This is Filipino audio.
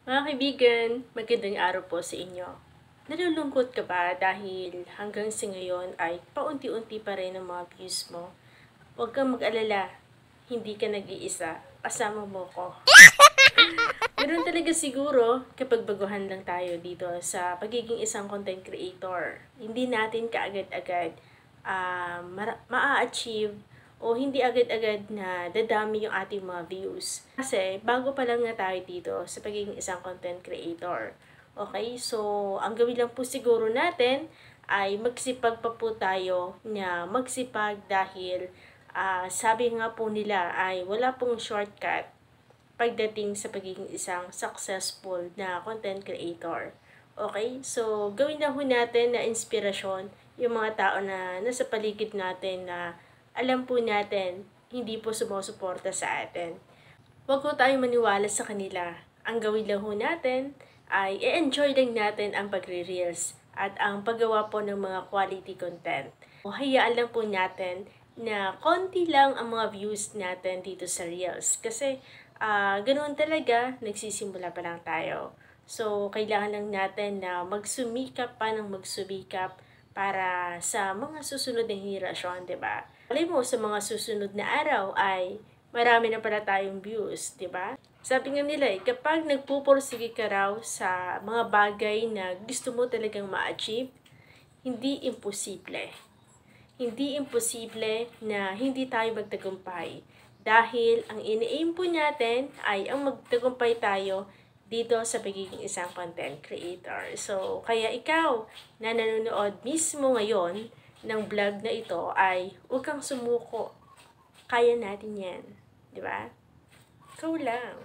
Mga kaibigan, magandang araw po sa inyo. Nalulungkot ka ba dahil hanggang sa ngayon ay paunti-unti pa rin ang mga views mo? Huwag kang mag-alala, hindi ka nag-iisa, kasama mo ko. Meron talaga siguro kapag baguhan lang tayo dito sa pagiging isang content creator. Hindi natin kaagad-agad ma-achieve o hindi agad-agad na dadami yung ating mga views. Kasi bago pa lang nga tayo dito sa pagiging isang content creator. Okay? So, ang gawin lang po siguro natin ay magsipag pa po tayo na magsipag dahil sabi nga po nila ay wala pong shortcut pagdating sa pagiging isang successful na content creator. Okay? So, gawin na ho natin na inspirasyon yung mga tao na nasa paligid natin na alam po natin hindi po sumusuporta sa atin. Huwag ho tayong maniwala sa kanila. Ang gawin lang ho natin ay i-enjoy lang natin ang pagre-reels at ang paggawa po ng mga quality content. Hayaan lang po natin na konti lang ang mga views natin dito sa reels. Kasi ganoon talaga, nagsisimula pa lang tayo. So, kailangan lang natin na magsumikap pa ng magsumikap para sa mga susunod na henerasyon, diba? Alay mo, sa mga susunod na araw ay marami na pala tayong views, diba? Sabi nga nila kapag nagpupursige ka raw sa mga bagay na gusto mo talagang ma-achieve, hindi imposible. Hindi imposible na hindi tayo magtagumpay. Dahil ang ini-aim po natin ay ang magtagumpay tayo dito sa pagiging isang content creator. So, kaya ikaw na nanonood mismo ngayon ng vlog na ito ay huwag kang sumuko. Kaya natin yan. Di ba? Ikaw lang.